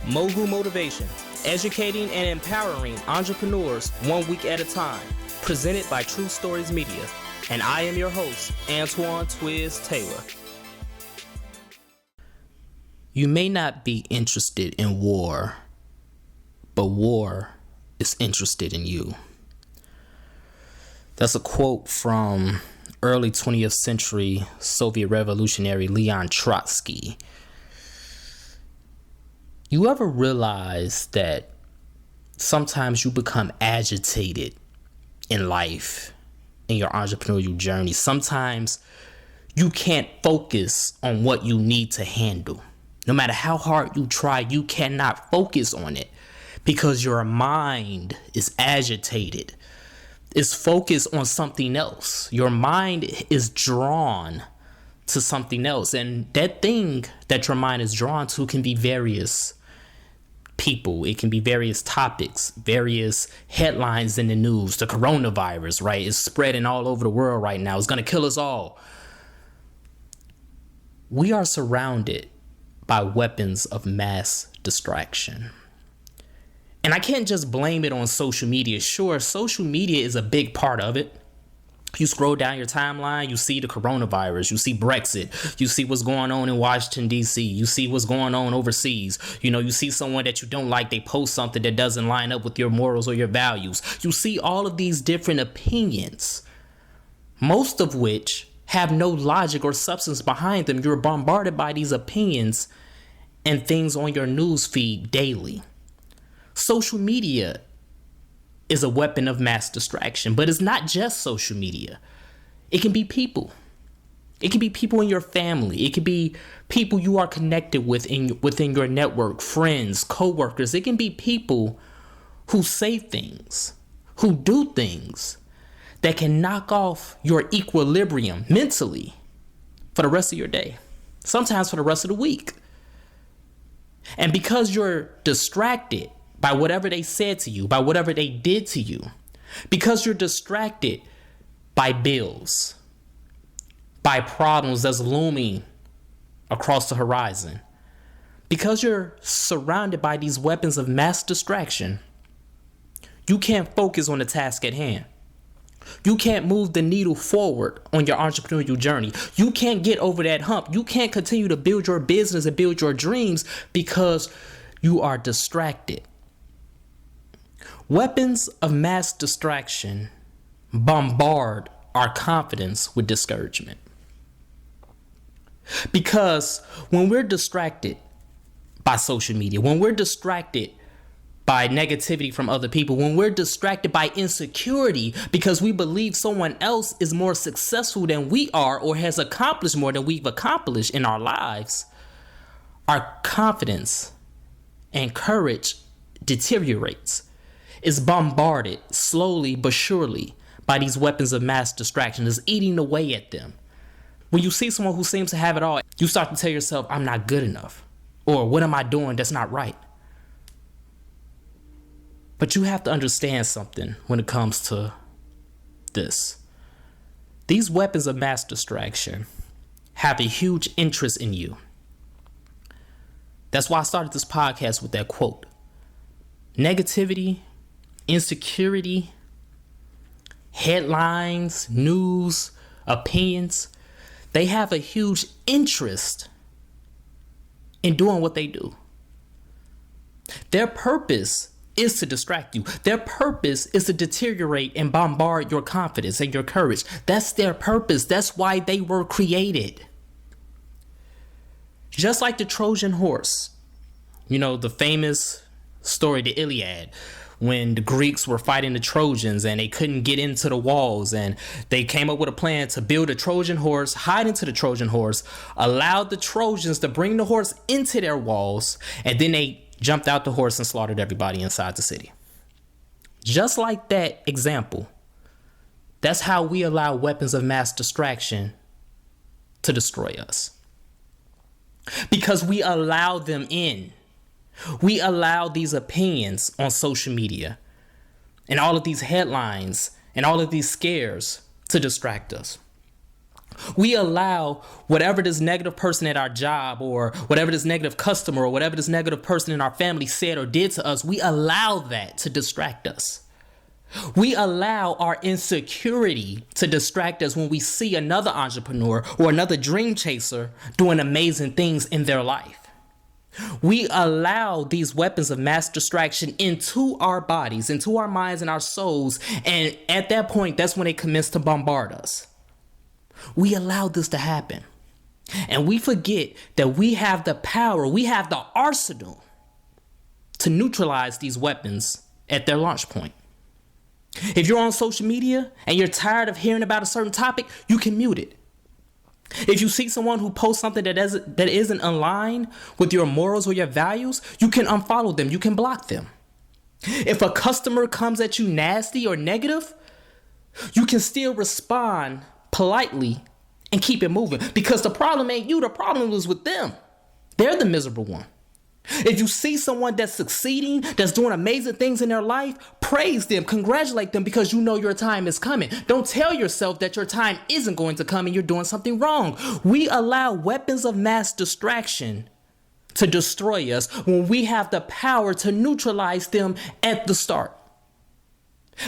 Mogul Motivation, educating and empowering entrepreneurs 1 week at a time. Presented by True Stories Media. And I am your host, Antoine Twiz Taylor. You may not be interested in war, but war is interested in you. That's a quote from early 20th century Soviet revolutionary Leon Trotsky. You ever realize that sometimes you become agitated in life, in your entrepreneurial journey? Sometimes you can't focus on what you need to handle. No matter how hard you try, you cannot focus on it because your mind is agitated. It's focused on something else. Your mind is drawn to something else. And that thing that your mind is drawn to can be various people. It can be various topics, various headlines in the news. The coronavirus, right? It's spreading all over the world right now. It's going to kill us all. We are surrounded by weapons of mass distraction. And I can't just blame it on social media. Sure, social media is a big part of it. You scroll down your timeline, you see the coronavirus, you see Brexit, you see what's going on in Washington, D.C., you see what's going on overseas. You see someone that you don't like, they post something that doesn't line up with your morals or your values. You see all of these different opinions, most of which have no logic or substance behind them. You're bombarded by these opinions and things on your news feed daily. Social media is a weapon of mass distraction, but it's not just social media. It can be people. It can be people in your family. It can be people you are connected with within your network, friends, coworkers. It can be people who say things, who do things that can knock off your equilibrium mentally for the rest of your day, sometimes for the rest of the week. And because you're distracted by whatever they said to you, by whatever they did to you, because you're distracted by bills, by problems that's looming across the horizon, because you're surrounded by these weapons of mass distraction, you can't focus on the task at hand. You can't move the needle forward on your entrepreneurial journey. You can't get over that hump. You can't continue to build your business and build your dreams because you are distracted. Weapons of mass distraction bombard our confidence with discouragement. Because when we're distracted by social media, when we're distracted by negativity from other people, when we're distracted by insecurity because we believe someone else is more successful than we are or has accomplished more than we've accomplished in our lives, our confidence and courage deteriorates. Is bombarded slowly but surely by these weapons of mass distraction. Is eating away at them. When you see someone who seems to have it all, you start to tell yourself, I'm not good enough. Or what am I doing that's not right? But you have to understand something when it comes to this. These weapons of mass distraction have a huge interest in you. That's why I started this podcast with that quote. Negativity, insecurity, headlines, news, opinions, they have a huge interest in doing what they do. Their purpose is to distract you. Their purpose is to deteriorate and bombard your confidence and your courage. That's their purpose. That's why they were created. Just like the Trojan horse, the famous story, the Iliad, when the Greeks were fighting the Trojans and they couldn't get into the walls, and they came up with a plan to build a Trojan horse, hide into the Trojan horse, allowed the Trojans to bring the horse into their walls, and then they jumped out the horse and slaughtered everybody inside the city. Just like that example, that's how we allow weapons of mass distraction to destroy us. Because we allow them in. We allow these opinions on social media and all of these headlines and all of these scares to distract us. We allow whatever this negative person at our job, or whatever this negative customer, or whatever this negative person in our family said or did to us, we allow that to distract us. We allow our insecurity to distract us when we see another entrepreneur or another dream chaser doing amazing things in their life. We allow these weapons of mass distraction into our bodies, into our minds and our souls. And at that point, that's when they commence to bombard us. We allow this to happen. And we forget that we have the power, we have the arsenal to neutralize these weapons at their launch point. If you're on social media and you're tired of hearing about a certain topic, you can mute it. If you see someone who posts something that isn't aligned with your morals or your values, you can unfollow them, you can block them. If a customer comes at you nasty or negative, you can still respond politely and keep it moving, because the problem ain't you, the problem is with them. They're the miserable one. If you see someone that's succeeding, that's doing amazing things in their life, praise them, congratulate them, because you know your time is coming. Don't tell yourself that your time isn't going to come and you're doing something wrong. We allow weapons of mass distraction to destroy us when we have the power to neutralize them at the start.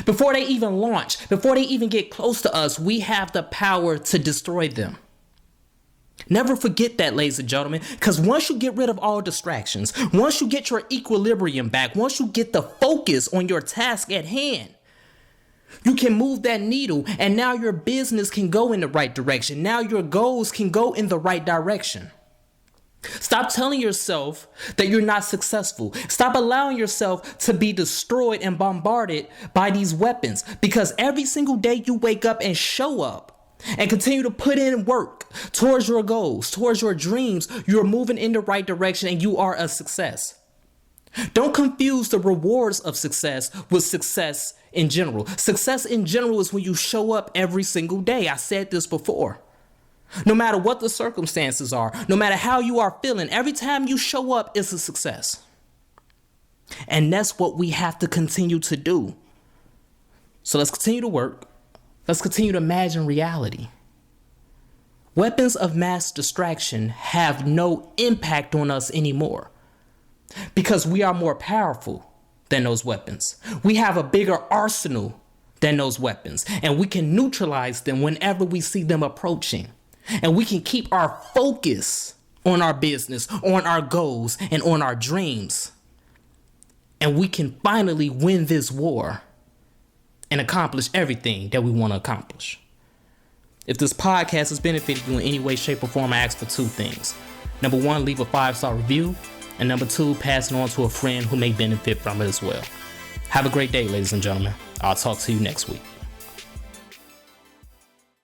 Before they even launch, before they even get close to us, we have the power to destroy them. Never forget that, ladies and gentlemen, because once you get rid of all distractions, once you get your equilibrium back, once you get the focus on your task at hand, you can move that needle, and now your business can go in the right direction. Now your goals can go in the right direction. Stop telling yourself that you're not successful. Stop allowing yourself to be destroyed and bombarded by these weapons, because every single day you wake up and show up and continue to put in work towards your goals, towards your dreams, you're moving in the right direction and you are a success. Don't confuse the rewards of success with success in general. Success in general is when you show up every single day. I said this before. No matter what the circumstances are, no matter how you are feeling, every time you show up is a success. And that's what we have to continue to do. So let's continue to work. Let's continue to imagine reality. Weapons of mass distraction have no impact on us anymore because we are more powerful than those weapons. We have a bigger arsenal than those weapons, and we can neutralize them whenever we see them approaching. And we can keep our focus on our business, on our goals, and on our dreams. And we can finally win this war and accomplish everything that we want to accomplish. If this podcast has benefited you in any way, shape, or form, I ask for two things. Number one, leave a 5-star review. And number two, pass it on to a friend who may benefit from it as well. Have a great day, ladies and gentlemen. I'll talk to you next week.